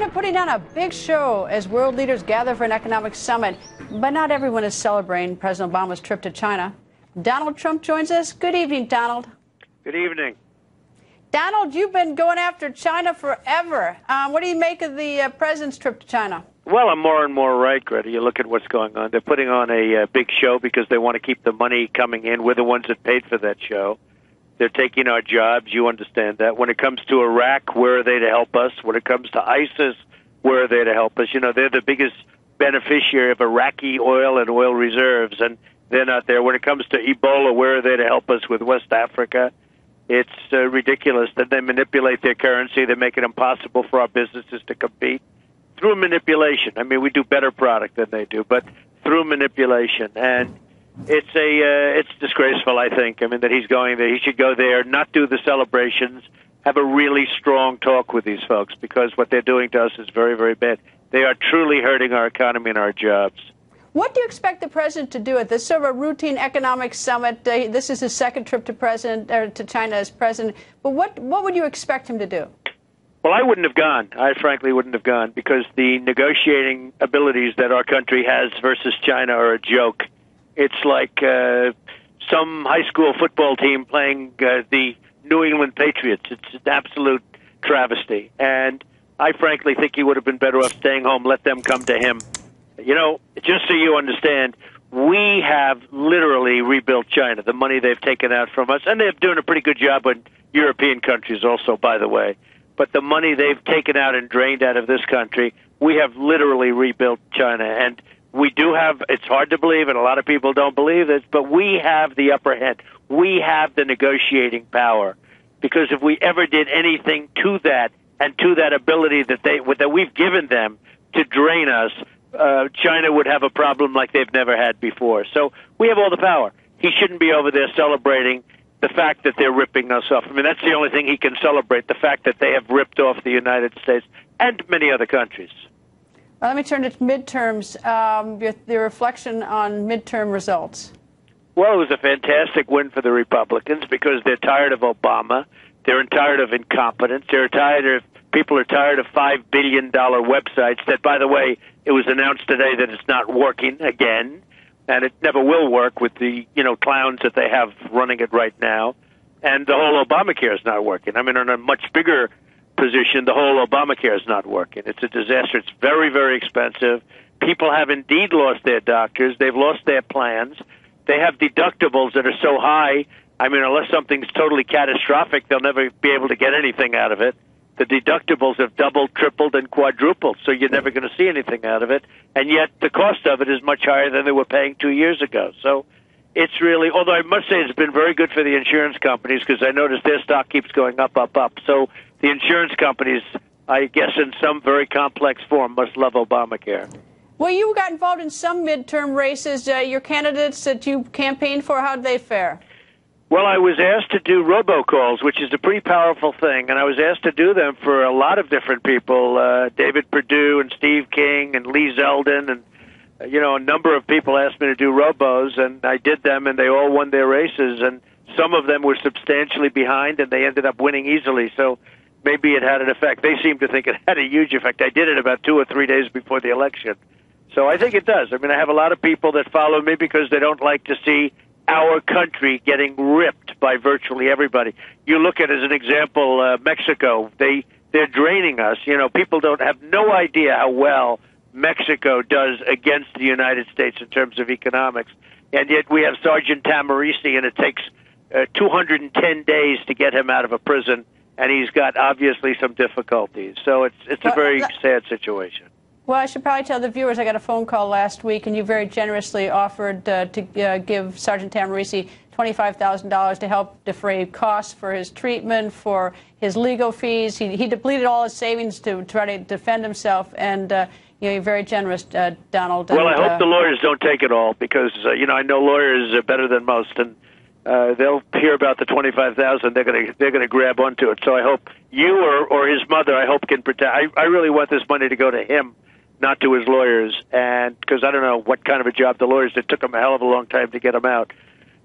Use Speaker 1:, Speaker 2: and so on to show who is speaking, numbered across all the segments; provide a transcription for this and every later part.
Speaker 1: China putting on a big show as world leaders gather for an economic summit. But not everyone is celebrating President Obama's trip to China. Donald Trump joins us. Good evening, Donald.
Speaker 2: Good evening.
Speaker 1: Donald, you've been going after China forever. What do you make of the president's trip to China?
Speaker 2: Well, I'm more and more right, Greta. You look at what's going on. They're putting on a big show because they want to keep the money coming in. We're the ones that paid for that show. They're taking our jobs. You understand that. When it comes to Iraq, where are they to help us? When it comes to ISIS, where are they to help us? You know, they're the biggest beneficiary of Iraqi oil and oil reserves, and they're not there. When it comes to Ebola, where are they to help us with West Africa? It's ridiculous that they manipulate their currency. They make it impossible for our businesses to compete through manipulation. I mean, we do better product than they do, but through manipulation. And it's disgraceful, I think. I mean, that he's going there. He should go there, not do the celebrations, have a really strong talk with these folks, because what they're doing to us is very, very bad. They are truly hurting our economy and our jobs.
Speaker 1: What do you expect the president to do at this sort of a routine economic summit? This is his second trip to China as president. But what would you expect him to do?
Speaker 2: Well, I wouldn't have gone. I frankly wouldn't have gone, because the negotiating abilities that our country has versus China are a joke. It's like some high school football team playing the New England Patriots. It's an absolute travesty. And I frankly think he would have been better off staying home, let them come to him. You know, just so you understand, we have literally rebuilt China, the money they've taken out from us. And they're doing a pretty good job in European countries also, by the way. But the money they've taken out and drained out of this country, we have literally rebuilt China. And we do have, it's hard to believe, and a lot of people don't believe this, but we have the upper hand. We have the negotiating power. Because if we ever did anything to that, and to that ability that we've given them to drain us, China would have a problem like they've never had before. So we have all the power. He shouldn't be over there celebrating the fact that they're ripping us off. I mean, that's the only thing he can celebrate, the fact that they have ripped off the United States and many other countries.
Speaker 1: Well, let me turn to midterms, the reflection on midterm results.
Speaker 2: Well, it was a fantastic win for the Republicans because they're tired of Obama. They're tired of incompetence. People are tired of $5 billion websites that, by the way, it was announced today that it's not working again, and it never will work with the, clowns that they have running it right now. And the whole Obamacare is not working. I mean, on a much bigger position, the whole Obamacare is not working. It's a disaster. It's very, very expensive. People have indeed lost their doctors. They've lost their plans. They have deductibles that are so high. I mean, unless something's totally catastrophic, they'll never be able to get anything out of it. The deductibles have doubled, tripled, and quadrupled, so you're never going to see anything out of it. And yet the cost of it is much higher than they were paying 2 years ago. So it's really, although I must say it's been very good for the insurance companies, because I noticed their stock keeps going up, up, up. So the insurance companies, I guess in some very complex form, must love Obamacare.
Speaker 1: Well, you got involved in some midterm races. Your candidates that you campaigned for, how did they fare?
Speaker 2: Well, I was asked to do robocalls, which is a pretty powerful thing, and I was asked to do them for a lot of different people, David Perdue and Steve King and Lee Zeldin, and, a number of people asked me to do robos, and I did them, and they all won their races, and some of them were substantially behind, and they ended up winning easily, so maybe it had an effect. They seem to think it had a huge effect. I did it about 2 or 3 days before the election, so I think it does. I mean, I have a lot of people that follow me because they don't like to see our country getting ripped by virtually everybody. You look at, as an example, Mexico. They're draining us. People don't have no idea how well Mexico does against the United States in terms of economics. And yet we have Sergeant Tamarisi, and it takes 210 days to get him out of a prison, and he's got obviously some difficulties. So it's a very sad situation.
Speaker 1: Well, I should probably tell the viewers I got a phone call last week, and you very generously offered to give Sergeant Tamarisi $25,000 to help defray costs for his treatment, for his legal fees. He depleted all his savings to try to defend himself, and you're very generous, Donald.
Speaker 2: Well, I hope the lawyers don't take it all, because I know lawyers are better than most, and they'll hear about the $25,000. They're gonna grab onto it. So I hope you or his mother, I hope, can protect. I really want this money to go to him, not to his lawyers, and because I don't know what kind of a job the lawyers did. It took them a hell of a long time to get him out.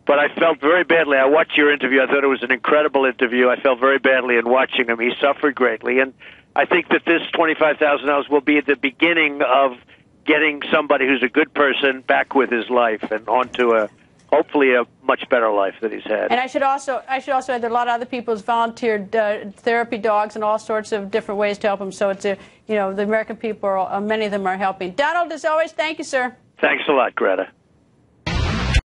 Speaker 2: But I felt very badly. I watched your interview. I thought it was an incredible interview. I felt very badly in watching him. He suffered greatly. And I think that this $25,000 will be the beginning of getting somebody who's a good person back with his life and onto hopefully a much better life that he's had.
Speaker 1: And I should also add that a lot of other people have volunteered therapy dogs and all sorts of different ways to help him. So it's the American people, many of them are helping. Donald, as always, thank you, sir.
Speaker 2: Thanks a lot, Greta.